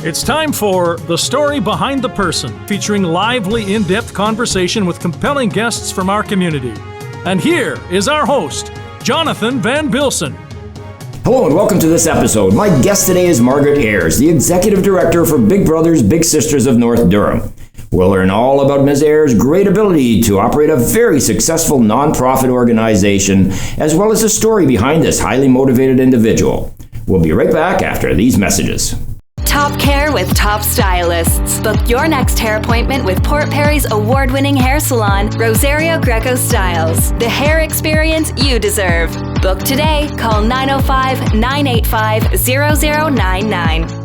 It's time for The Story Behind the Person, featuring lively, in-depth conversation with compelling guests from our community. And here is our host, Jonathan van Bilsen. Hello and welcome to this episode. My guest today is Margaret Ayres, the Executive Director for Big Brothers, Big Sisters of North Durham. We'll learn all about Ms. Ayres' great ability to operate a very successful nonprofit organization, as well as the story behind this highly motivated individual. We'll be right back after these messages. Top care with top stylists. Book your next hair appointment with Port Perry's award-winning hair salon, Rosario Greco Styles. The hair experience you deserve. Book today. Call 905-985-0099.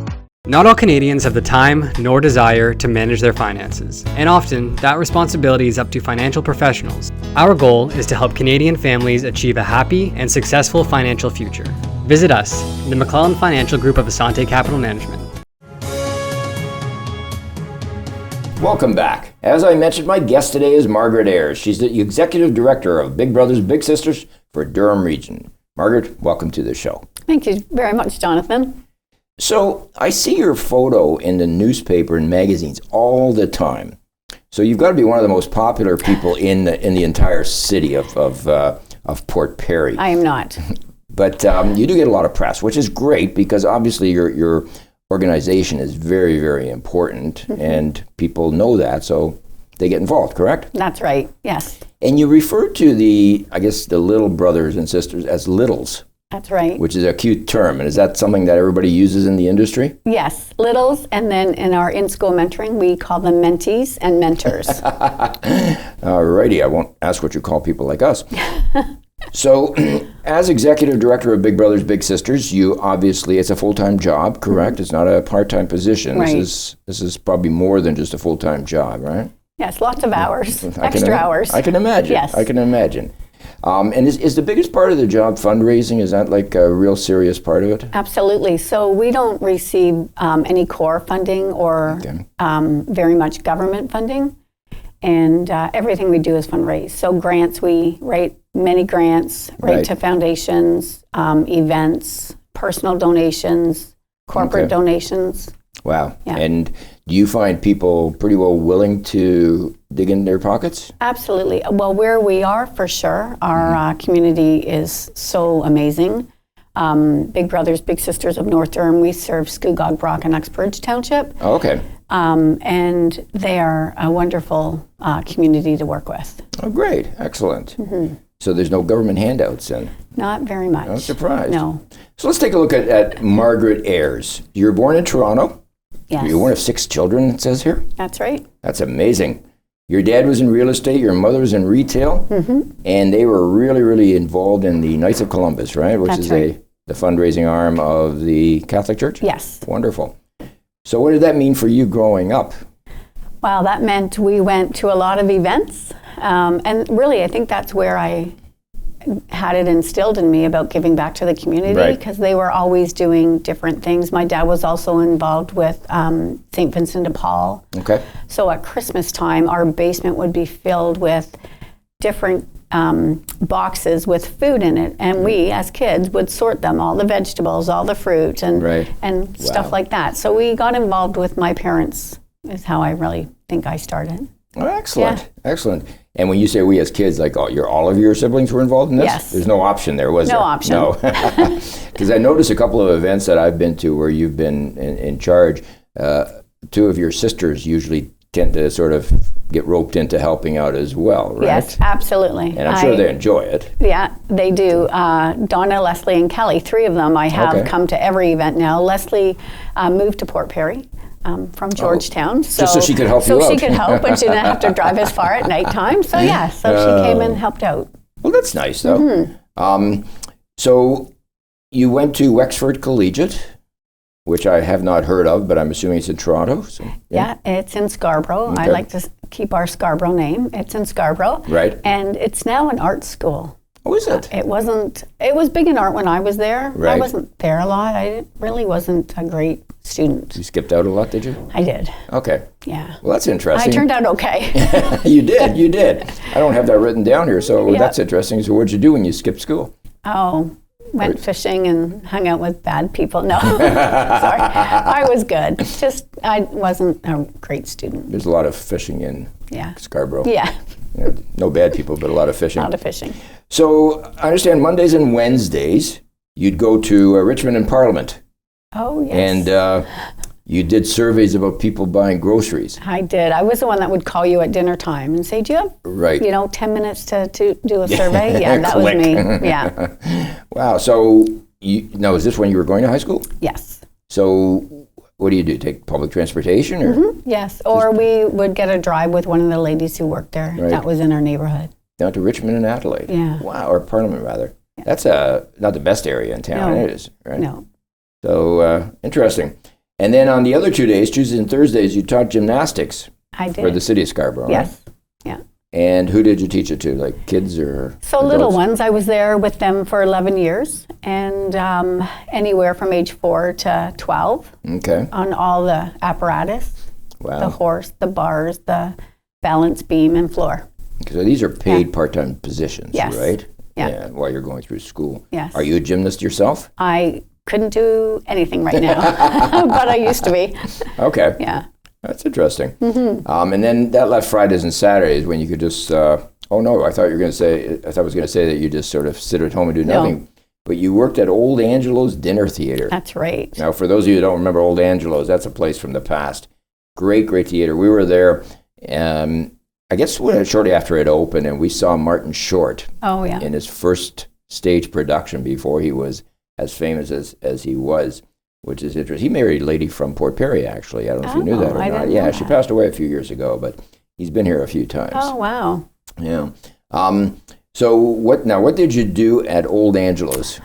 Not all Canadians have the time nor desire to manage their finances, and often that responsibility is up to financial professionals. Our goal is to help Canadian families achieve a happy and successful financial future. Visit us, the McClellan Financial Group of Asante Capital Management. Welcome back. As I mentioned, my guest today is Margaret Ayres. She's the Executive Director of Big Brothers, Big Sisters for Durham Region. Margaret, welcome to the show. Thank you very much, Jonathan. So I see your photo in the newspaper and magazines all the time. So you've got to be one of the most popular people in the entire city of Port Perry. I am not. But you do get a lot of press, which is great because obviously your organization is very, very important, and people know that, so they get involved, correct? That's right, yes. And you refer to the little brothers and sisters as littles. That's right. Which is a cute term, and is that something that everybody uses in the industry? Yes, littles, and then in our in-school mentoring, we call them mentees and mentors. Alrighty, I won't ask what you call people like us. So, as Executive Director of Big Brothers, Big Sisters, you obviously, it's a full-time job, correct? It's not a part-time position. Right. This is probably more than just a full-time job, right? Yes, lots of hours, extra hours. I can imagine. Yes. I can imagine. And is the biggest part of the job fundraising? Is that like a real serious part of it? Absolutely. So we don't receive any core funding or very much government funding. And everything we do is fundraise. So grants, we write many grants, right to foundations, events, personal donations, corporate donations. Wow. Yeah. And do you find people pretty well willing to dig in their pockets? Absolutely. Well, where we are, for sure, our community is so amazing. Big Brothers, Big Sisters of North Durham, we serve Scugog, Brock, and Uxbridge Township. Oh, okay. And they are a wonderful community to work with. Oh, great. Excellent. So there's no government handouts then? Not very much. I'm surprised. No. So let's take a look at Margaret Ayres. You were born in Toronto. Yes. You're one of 6 children, it says here. That's right. That's amazing. Your dad was in real estate, your mother was in retail, and they were really, really involved in the Knights of Columbus, right? Which That's is right. the fundraising arm of the Catholic Church? Yes. Wonderful. So what did that mean for you growing up? Well, that meant we went to a lot of events. And really, I think that's where I had it instilled in me about giving back to the community, because they were always doing different things. My dad was also involved with St. Vincent de Paul. Okay. So at Christmas time, our basement would be filled with different boxes with food in it, and we as kids would sort them, all the vegetables, all the fruit, and stuff like that. So we got involved with my parents, is how I really think I started. Oh, excellent. Excellent. And when you say we as kids, like all of your siblings were involved in this? Yes. There's no option there, was there? No option. No. Because I noticed a couple of events that I've been to where you've been in charge. 2 of your sisters usually tend to sort of get roped into helping out as well, right? Yes, absolutely. And I'm sure they enjoy it. Yeah, they do. Donna, Leslie, and Kelly, 3 of them I have come to every event now. Leslie moved to Port Perry. From Georgetown. Just so she could help you out. So she could help, and she didn't have to drive as far at nighttime. So so she came and helped out. Well, that's nice, though. So you went to Wexford Collegiate, which I have not heard of, but I'm assuming it's in Toronto. So, yeah, it's in Scarborough. Okay. I like to keep our Scarborough name. It's in Scarborough. Right. And it's now an art school. Oh, is it? It was big in art when I was there. Right. I wasn't there a lot. I really wasn't a great student. You skipped out a lot, did you? I did. Okay. Yeah. Well, that's interesting. I turned out okay. You did. I don't have that written down here, so that's interesting. So what did you do when you skipped school? Oh, went fishing and hung out with bad people. No, sorry, I was good. Just I wasn't a great student. There's a lot of fishing in Scarborough. Yeah. No bad people, but a lot of fishing. A lot of fishing. So I understand Mondays and Wednesdays you'd go to Richmond and Parliament. Oh, yes. And you did surveys about people buying groceries. I did. I was the one that would call you at dinner time and say, do you have 10 minutes to do a survey? Yeah, that was me. Yeah. Wow. So now, is this when you were going to high school? Yes. So what do you do? Take public transportation? Or? Yes. Or we would get a drive with one of the ladies who worked there. Right. That was in our neighborhood. Down to Richmond and Adelaide? Yeah. Wow. Or Parliament, rather. Yeah. That's not the best area in town. No. It is, right? No. So interesting. And then on the other 2 days, Tuesdays and Thursdays, you taught gymnastics. I did. For the city of Scarborough. Yes. Right? Yeah. And who did you teach it to? Like kids or So adults? little ones. I was there with them for 11 years, and anywhere from age 4 to 12. Okay. On all the apparatus. Wow. The horse, the bars, the balance beam, and floor. So these are paid part-time positions, Yes. right? Yeah. While you're going through school. Yes. Are you a gymnast yourself? I couldn't do anything right now, but I used to be. Okay. Yeah. That's interesting. And then that left Fridays and Saturdays when you could just, I thought I was going to say that you just sort of sit at home and do nothing. No. But you worked at Old Angelo's Dinner Theater. That's right. Now, for those of you who don't remember Old Angelo's, that's a place from the past. Great, great theater. We were there, I guess shortly after it opened, and we saw Martin Short in his first stage production before he was as famous as he was, which is interesting. He married a lady from Port Perry, actually. I don't know if you knew that or not. Yeah, she passed away a few years ago, but he's been here a few times. Oh, wow. Yeah. So what did you do at Old Angelo's?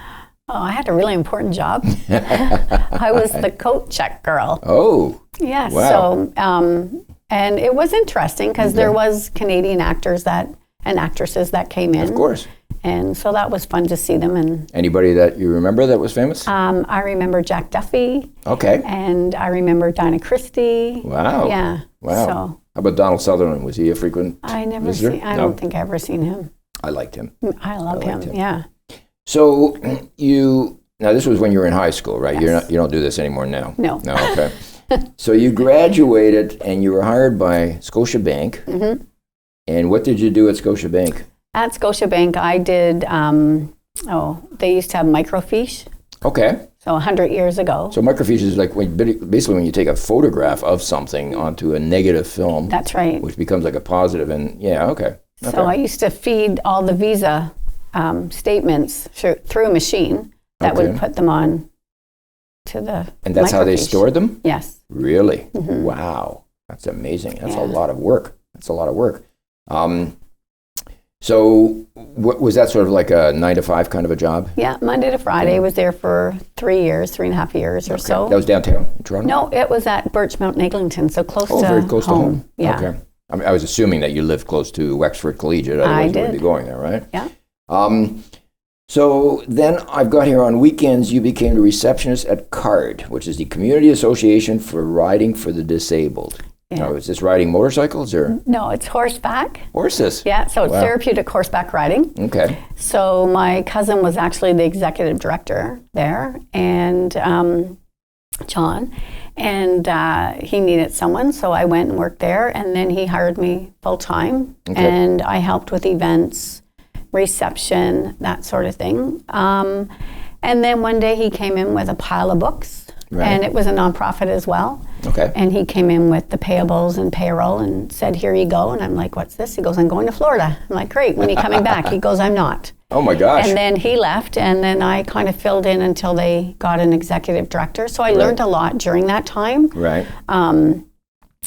Oh, I had a really important job. I was the coat check girl. Oh. Yes. Wow. So, and it was interesting because there was Canadian actors and actresses that came in. Of course. And so that was fun to see them. And anybody that you remember that was famous? I remember Jack Duffy. Okay. And I remember Dinah Christie. Wow. Yeah. Wow. So how about Donald Sutherland? Was he a frequent visitor? I don't think I ever seen him. I liked him. I loved him. Yeah. So now this was when you were in high school, right? Yes. You don't do this anymore now. No. No. Okay. So you graduated and you were hired by Scotiabank. Mm-hmm. And what did you do at Scotiabank? At Scotiabank, I did, they used to have microfiche. Okay. So 100 years ago. So microfiche is like basically when you take a photograph of something onto a negative film. That's right. Which becomes like a positive. And okay. So I used to feed all the Visa statements through a machine that would put them on to the And that's how they stored them? Yes. Really? Mm-hmm. Wow. That's amazing. That's a lot of work. So was that sort of like a 9-to-5 kind of a job? Yeah, Monday to Friday. I was there for 3.5 years or so. That was downtown in Toronto? No, it was at Birchmount, Eglinton, so close to very close home. to home. Yeah. Okay. I was assuming that you lived close to Wexford Collegiate. Otherwise you wouldn't be going there, right? Yeah. So then I've got here on weekends you became the receptionist at CARD, which is the Community Association for Riding for the Disabled. Yeah. Now, is this riding motorcycles or? No, it's horseback. Horses? Yeah, so it's therapeutic horseback riding. Okay. So my cousin was actually the executive director there, and John, and he needed someone, so I went and worked there, and then he hired me full-time, and I helped with events, reception, that sort of thing. And then one day he came in with a pile of books, and it was a nonprofit as well. Okay. And he came in with the payables and payroll and said, here you go. And I'm like, what's this? He goes, I'm going to Florida. I'm like, great. When are you coming back? He goes, I'm not. Oh my gosh. And then he left, and then I kind of filled in until they got an executive director. So I learned a lot during that time. Right. And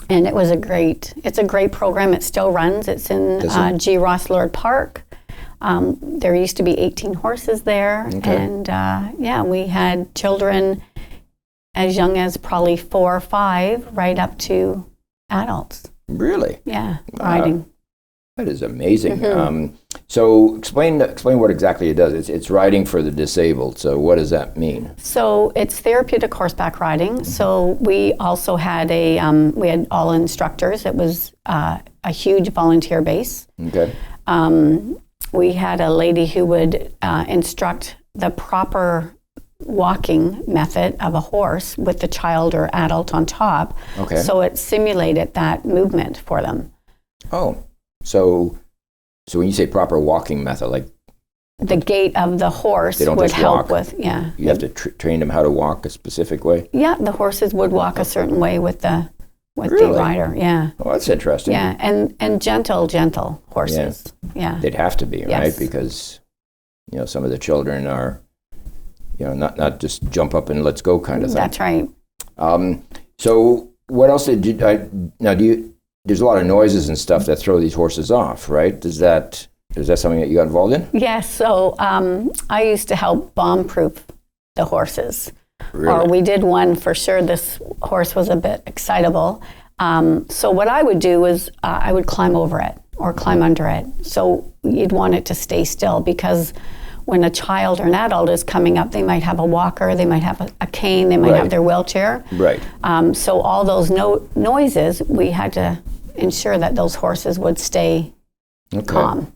it was it's a great program. It still runs. It's in G. Ross Lord Park. There used to be 18 horses there. Okay. And we had children as young as probably 4 or 5 right up to adults. Really? Yeah, riding. That is amazing. Mm-hmm. So explain what exactly it does. It's riding for the disabled. So what does that mean? So it's therapeutic horseback riding. Mm-hmm. So we also had we had all instructors. It was a huge volunteer base. Okay. We had a lady who would instruct the proper walking method of a horse with the child or adult on top. Okay. So it simulated that movement for them. Oh, so when you say proper walking method, like The gait of the horse They don't would just help walk. with, yeah. you have to train them how to walk a specific way? Yeah, the horses would walk a certain way with the Really? rider. Yeah. Oh, that's interesting. Yeah, and gentle horses. Yeah. They'd have to be, right? Yes. Because, some of the children are, not just jump up and let's go kind of thing. That's right. So what else did you, there's a lot of noises and stuff that throw these horses off, right? Is that something that you got involved in? Yes, so I used to help bomb-proof the horses. Really? Or we did one for sure. This horse was a bit excitable. So what I would do was I would climb over it or climb under it. So you'd want it to stay still, because when a child or an adult is coming up, they might have a walker, they might have a cane, they might have their wheelchair. Right. So all those noises, we had to ensure that those horses would stay calm.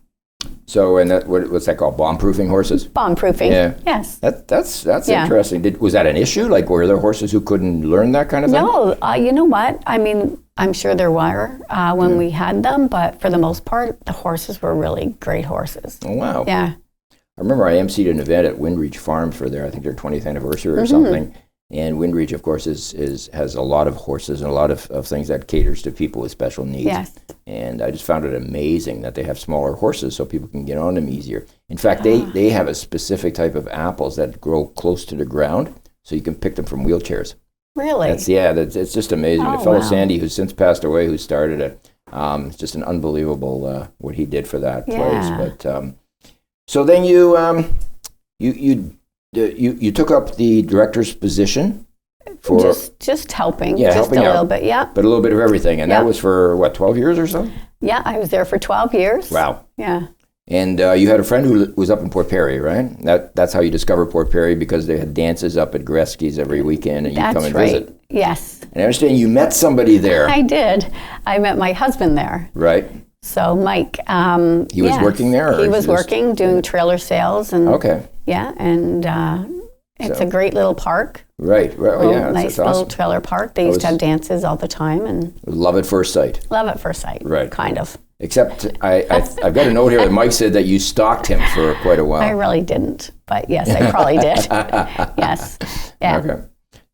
So, and what's that called? Bomb-proofing horses? Bomb-proofing. Yeah. Yes. That's Yeah. interesting. Was that an issue? Like, were there horses who couldn't learn that kind of thing? No, you know what? I mean, I'm sure there were when we had them, but for the most part, the horses were really great horses. Oh, wow. Yeah. I remember I emceed an event at Windreach Farm for their 20th anniversary or something. And Windreach, of course, has a lot of horses and a lot of things that caters to people with special needs. Yes. And I just found it amazing that they have smaller horses so people can get on them easier. In fact, they have a specific type of apples that grow close to the ground, so you can pick them from wheelchairs. Really? It's just amazing. Oh, the fellow wow. Sandy, who's since passed away, who started it, it's just an unbelievable what he did for that place. But so then you took up the director's position for just helping, helping a out, little bit, yeah. but a little bit of everything, and that was for what, 12 years or so? Yeah, I was there for 12 years. Wow. Yeah. And you had a friend who was up in Port Perry, right? That's how you discovered Port Perry, because they had dances up at Gretzky's every weekend, and you'd come and visit. Yes. And I understand you met somebody there. I did. I met my husband there. Right. So Mike. He was working there? He was working, doing trailer sales. And okay. Yeah, and it's a great little park. Right. Oh, yeah. Nice that's little awesome. trailer park. They used to have dances all the time. And Love at first sight. love at first sight. Right. Kind of. Except I've got a note here that Mike said that you stalked him for quite a while. I really didn't, but yes, I probably did. Yes. Yeah. Okay.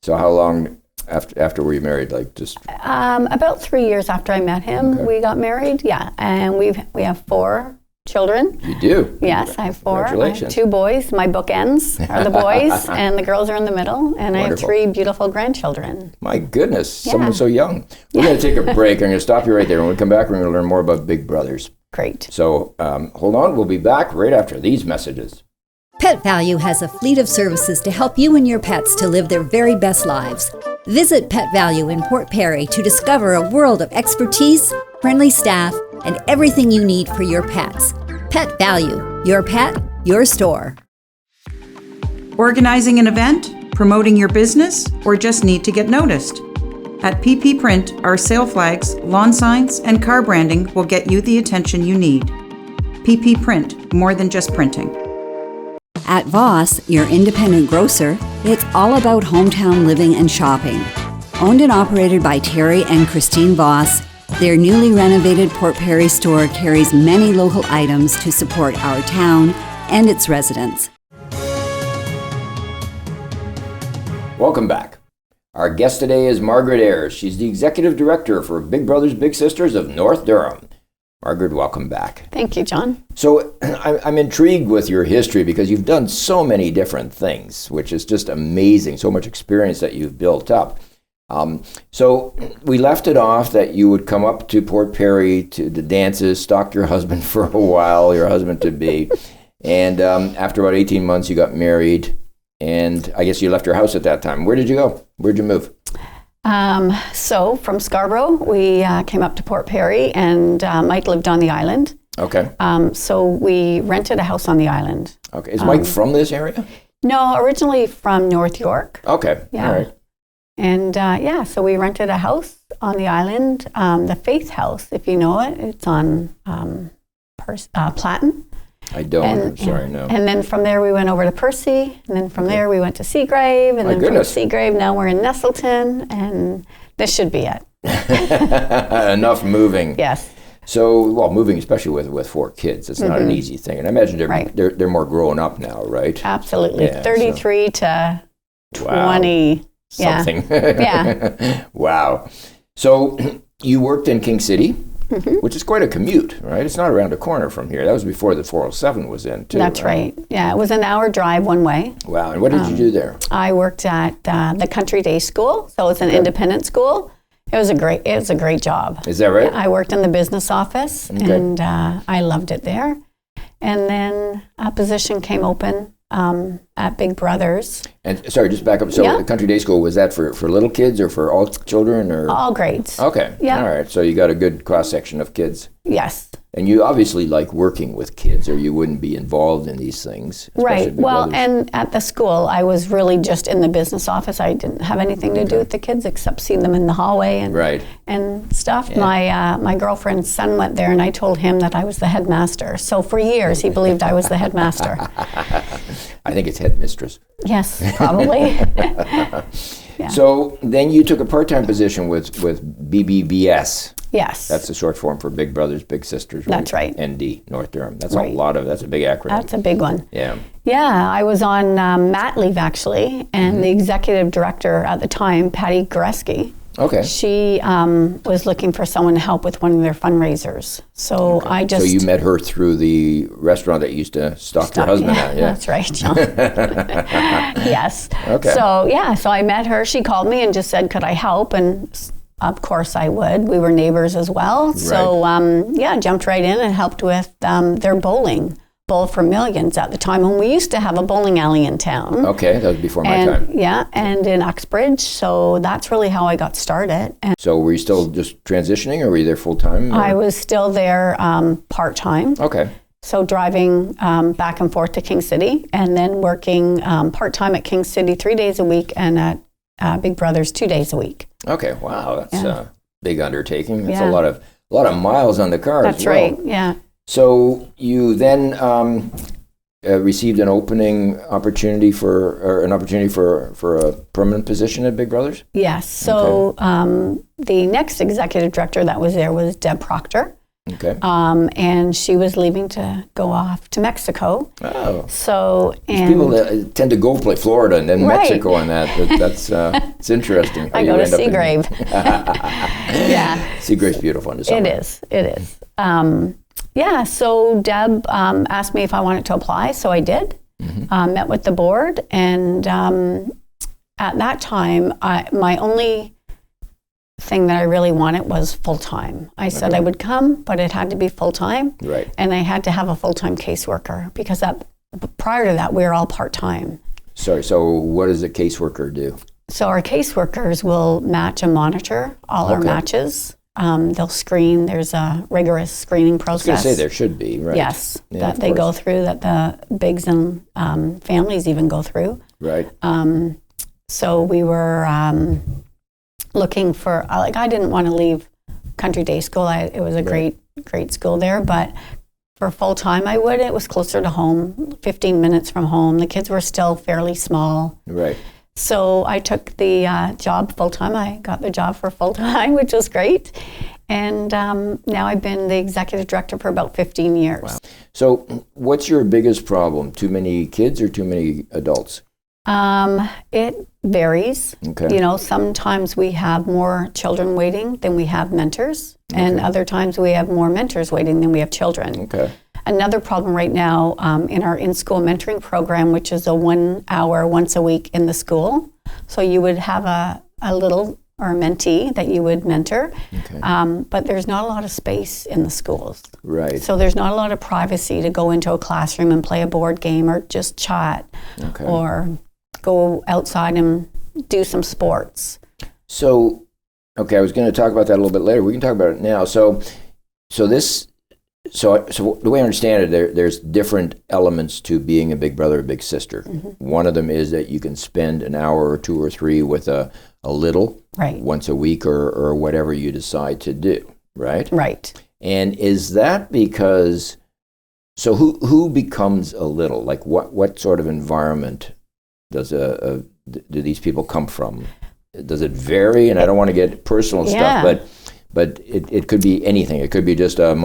So how long after were you married? Like just about 3 years after I met him, we got married. Yeah, and we have 4 children. You do? Yes, I have 4. Congratulations. I have 2 boys. My bookends are the boys, and the girls are in the middle. And Wonderful. I have 3 beautiful grandchildren. My goodness, someone Yeah. so young. We're going to take a break. I'm going to stop you right there. When we come back, we're going to learn more about Big Brothers. Great. So hold on. We'll be back right after these messages. Pet Value has a fleet of services to help you and your pets to live their very best lives. Visit Pet Value in Port Perry to discover a world of expertise, friendly staff, and everything you need for your pets. Pet Value, your pet, your store. Organizing an event, promoting your business, or just need to get noticed? At PP Print, our sale flags, lawn signs, and car branding will get you the attention you need. PP Print, more than just printing. At Voss, your independent grocer, it's all about hometown living and shopping. Owned and operated by Terry and Christine Voss, their newly renovated Port Perry store carries many local items to support our town and its residents. Welcome back. Our guest today is Margaret Ayres. She's the executive director for Big Brothers, Big Sisters of North Durham. Margaret, welcome back. Thank you, John. So I'm intrigued with your history because you've done so many different things, which is just amazing, so much experience that you've built up. So we left it off that you would come up to Port Perry to the dances, stalk your husband for a while, your husband-to-be, and after about 18 months you got married, and I guess you left your house at that time. Where did you go? Where'd you move? So from Scarborough, we came up to Port Perry, and Mike lived on the island. Okay. So we rented a house on the island. Okay. Is Mike from this area? No, originally from North York. Okay. Yeah. All right. And so we rented a house on the island, the Faith House, if you know it. It's on Platten. I don't. I'm sorry, no. And then from there we went over to Percy, and then from there we went to Seagrave, and then from Seagrave now we're in Nestleton, and this should be it. Enough moving. Yes. So, well, moving, especially with 4 kids, it's not an easy thing. And I imagine they're more grown up now, right? Absolutely. Yeah, 33 to 20. Something. Yeah. Wow. So you worked in King City, which is quite a commute, right? It's not around the corner from here. That was before the 407 was in, too. That's right. Yeah, it was an hour drive one way. Wow. And what did you do there? I worked at the Country Day School, so it's an independent school. It was a great job. Is that right? I worked in the business office, and I loved it there. And then a position came open at Big Brothers. And sorry, just back up. So the Country Day School, was that for little kids or for all children? Or all grades. Okay. Yeah. All right. So you got a good cross-section of kids. Yes. And you obviously like working with kids, or you wouldn't be involved in these things. Right. Well, and at the school, I was really just in the business office. I didn't have anything to do with the kids except seeing them in the hallway and stuff. Yeah. My girlfriend's son went there, and I told him that I was the headmaster. So for years, he believed I was the headmaster. I think it's headmistress. Yes, probably. Yeah. So then you took a part-time position with BBBS. Yes. That's the short form for Big Brothers, Big Sisters. That's right. ND, North Durham. That's that's a big acronym. That's a big one. Yeah. Yeah, I was on mat leave actually, and the executive director at the time, Patty Goreski, she was looking for someone to help with one of their fundraisers. So I just... So you met her through the restaurant that you used to stalk your husband at. Yeah, that's right, John. Yes. Okay. So I met her. She called me and just said, could I help? And of course I would. We were neighbors as well. Right. So jumped right in and helped with their bowling. Bowl for Millions at the time when we used to have a bowling alley in town. Okay, that was before my time. Yeah, and in Uxbridge. So that's really how I got started. And so were you still just transitioning, or were you there full time? I was still there part time. Okay. So driving back and forth to King City, and then working part time at King City 3 days a week, and at Big Brothers 2 days a week. Okay, wow, that's a big undertaking. That's a lot of miles on the car. That's right. Yeah. So you then received an opportunity for a permanent position at Big Brothers? Yes. So the next executive director that was there was Deb Proctor. Okay. And she was leaving to go off to Mexico. Oh. So people tend to go play Florida and then Mexico, and that's it's interesting. I go to Seagrave. Seagrave's beautiful in the summer. It is. So Deb asked me if I wanted to apply, so I did. Met with the board, and at that time, my only thing that I really wanted was full-time. I said I would come, but it had to be full-time. Right. And I had to have a full-time caseworker, because prior to that, we were all part-time. Sorry, so what does a caseworker do? So our caseworkers will match and monitor all our matches. They'll screen. There's a rigorous screening process. I was going to say there should be, right? Yes, that they go through, that the bigs and families even go through. Right. So we were looking for, I didn't want to leave Country Day School. It was a great school there, but for full time I would. It was closer to home, 15 minutes from home. The kids were still fairly small. Right. So I took the job full-time. I got the job for full-time, which was great. And now I've been the executive director for about 15 years. Wow. So what's your biggest problem? Too many kids or too many adults? It varies. Okay. Sometimes we have more children waiting than we have mentors. Okay. And other times we have more mentors waiting than we have children. Okay. Another problem right now in our in-school mentoring program, which is a 1 hour once a week in the school. So you would have a little or a mentee that you would mentor, but there's not a lot of space in the schools. Right. So there's not a lot of privacy to go into a classroom and play a board game or just chat or go outside and do some sports. So, I was going to talk about that a little bit later. We can talk about it now. So the way I understand it, there's different elements to being a big brother or big sister. One of them is that you can spend an hour or 2 or 3 with a little once a week or whatever you decide to do, right? Right. And is that because So who becomes a little? Like what sort of environment does do these people come from? Does it vary? And I don't want to get personal stuff, but it could be anything. It could be just a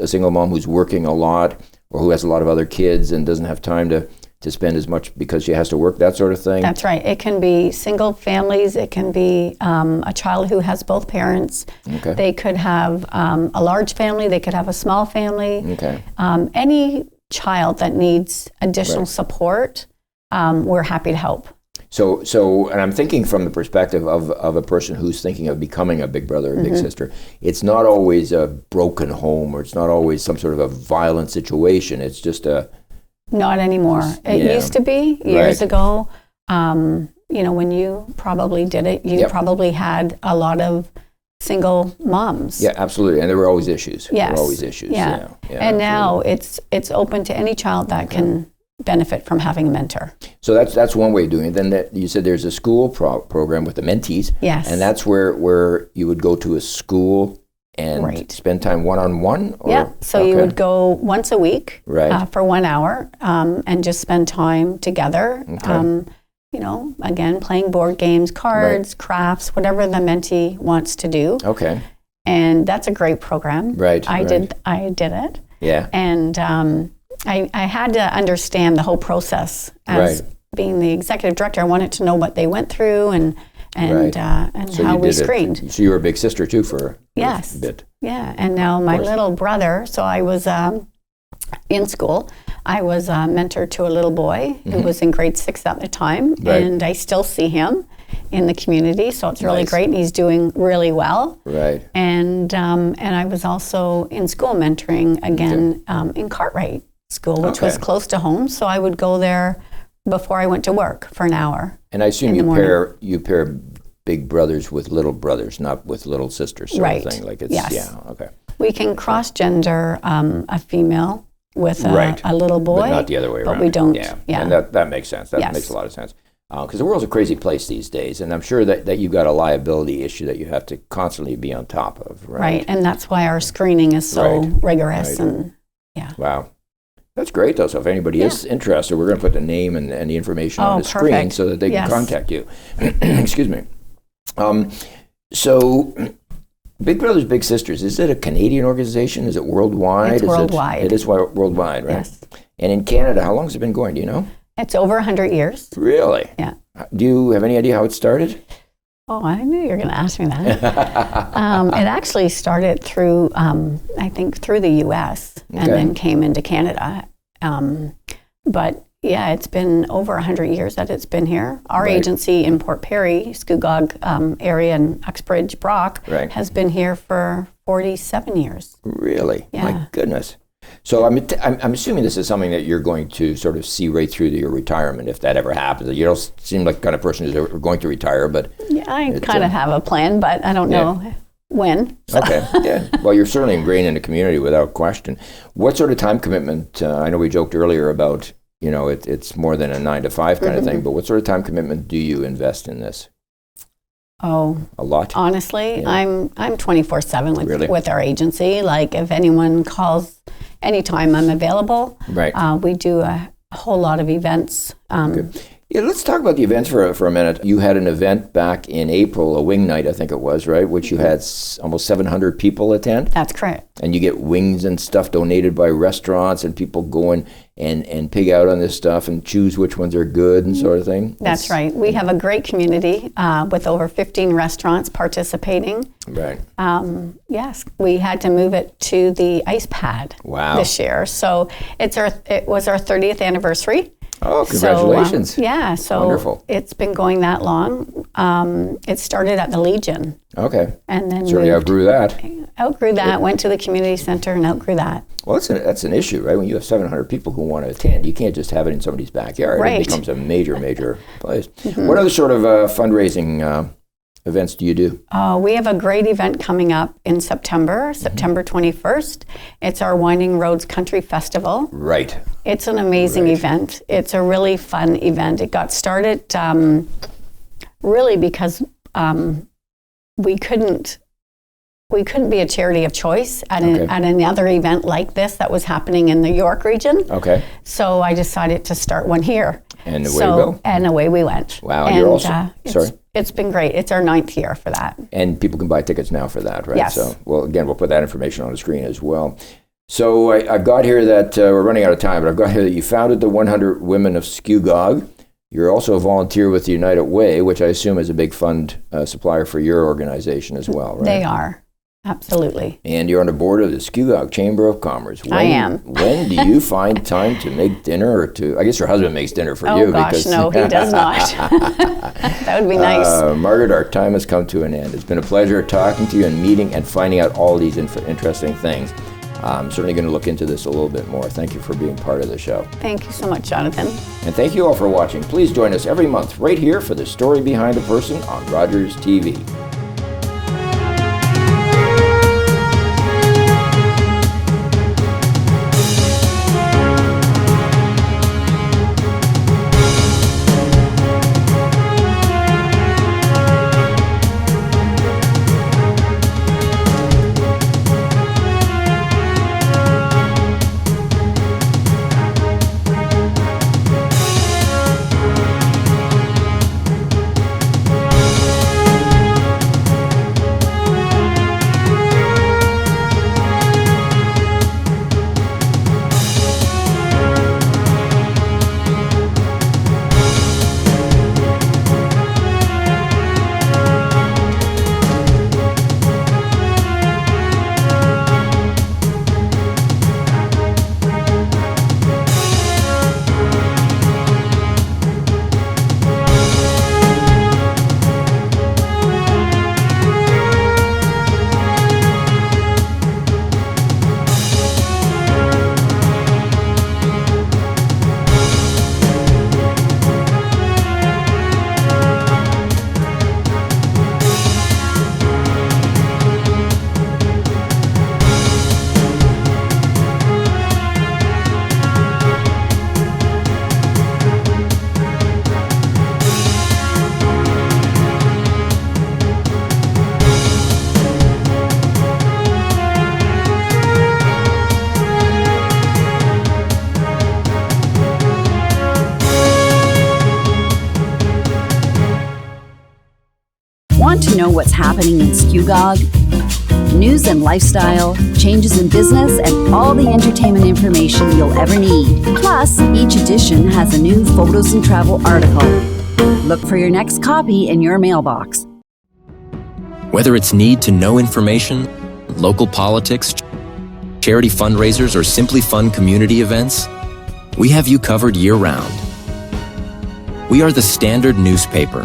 single mom who's working a lot, or who has a lot of other kids and doesn't have time to spend as much because she has to work, that sort of thing. That's right. It can be single families. It can be a child who has both parents. Okay. They could have a large family. They could have a small family. Okay. Any child that needs additional support, we're happy to help. So, and I'm thinking from the perspective of a person who's thinking of becoming a big brother or big sister. It's not always a broken home, or it's not always some sort of a violent situation. It's just Not anymore. It used to be years ago. When you probably did it, you probably had a lot of single moms. Yeah, absolutely. And there were always issues. Yes. There were always issues. Yeah. absolutely. And now it's open to any child that can benefit from having a mentor. So that's one way of doing it. Then you said there's a school program with the mentees. Yes. And that's where you would go to a school and spend time one-on-one? Yeah, so you would go once a week for 1 hour and just spend time together. Okay. Again, playing board games, cards, crafts, whatever the mentee wants to do. Okay. And that's a great program. Right. I did it. Yeah. And I had to understand the whole process as being the executive director. I wanted to know what they went through and so how we screened. So you were a big sister too for a bit. Yeah, and now my little brother, so I was in school, I was a mentor to a little boy who was in grade 6 at the time, and I still see him in the community, so it's really great, and he's doing really well. Right. And I was also in school mentoring again in Cartwright School, which was close to home, so I would go there before I went to work for an hour. And I assume you pair big brothers with little brothers, not with little sisters, sort of thing. Like it's okay. We can cross-gender a female with a little boy, but not the other way around. But we don't. Yeah, and that makes sense. That makes a lot of sense. Because the world's a crazy place these days, and I'm sure that you've got a liability issue that you have to constantly be on top of, right? Right, and that's why our screening is so rigorous. And wow. That's great, though. So if anybody is interested, we're going to put the name and the information on the screen so that they can contact you. Excuse me. So Big Brothers Big Sisters, is it a Canadian organization? Is it worldwide? It's worldwide. It is worldwide, right? Yes. And in Canada, how long has it been going? Do you know? It's over 100 years. Really? Yeah. Do you have any idea how it started? Oh, I knew you were going to ask me that. It actually started through, I think, through the U.S. and then came into Canada. But yeah, it's been over 100 years that it's been here. Our agency in Port Perry, Scugog area and Uxbridge, Brock, has been here for 47 years. Really? Yeah. My goodness. So I'm assuming this is something that you're going to sort of see right through to your retirement, if that ever happens. You don't seem like the kind of person who's ever going to retire, but... Yeah, I kind of have a plan, but I don't know when. So. Okay, yeah. Well, you're certainly ingrained in the community without question. What sort of time commitment, I know we joked earlier about, it's more than a 9-to-5 kind of thing, but what sort of time commitment do you invest in this? Oh, a lot. Honestly, I'm 24/7 with our agency. Like if anyone calls anytime, I'm available. Right. We do a whole lot of events. Yeah, let's talk about the events for a minute. You had an event back in April, a wing night, I think it was, right? Which you had almost 700 people attend. That's correct. And you get wings and stuff donated by restaurants, and people go and pig out on this stuff and choose which ones are good and sort of thing. That's right. We have a great community with over 15 restaurants participating. Right. Yes, we had to move it to the ice pad this year. So it was our 30th anniversary. Oh, congratulations. So wonderful. It's been going that long. It started at the Legion. Okay. And then certainly outgrew that. Went to the community center and outgrew that. Well, that's an issue, right? When you have 700 people who want to attend, you can't just have it in somebody's backyard. Right. It becomes a major place. What other sort of fundraising events do you do? We have a great event coming up in September 21st. It's our Winding Roads Country Festival. Right. It's an amazing event. It's a really fun event. It got started really because we couldn't we couldn't be a charity of choice at, Okay. at another event like this that was happening in the York region. Okay. So I decided to start one here. And away you go. And away we went. Wow, and you're also, sorry. It's been great. It's our 9th year for that. And people can buy tickets now for that, right? Yes. So, well, again, we'll put that information on the screen as well. So I've got here that, we're running out of time, but I've got here that you founded the 100 Women of Skugog. You're also a volunteer with the United Way, which I assume is a big fund supplier for your organization as well, right? They are. Absolutely. And you're on the board of the Skugog Chamber of Commerce. I am. When do you find time to make dinner, or to, I guess your husband makes dinner for Oh, you? gosh, no, he does not. That would be nice. Margaret, our time has come to an end. It's been a pleasure talking to you and meeting and finding out all these interesting things. I'm certainly going to look into this a little bit more. Thank you for being part of the show. Thank you so much, Jonathan. And thank you all for watching. Please join us every month right here for The Story Behind a Person on Rogers TV. Want to know what's happening in Skugog? News and lifestyle, changes in business, and all the entertainment information you'll ever need. Plus, each edition has a new photos and travel article. Look for your next copy in your mailbox. Whether it's need to know information, local politics, charity fundraisers, or simply fun community events, we have you covered year-round. We are the Standard newspaper,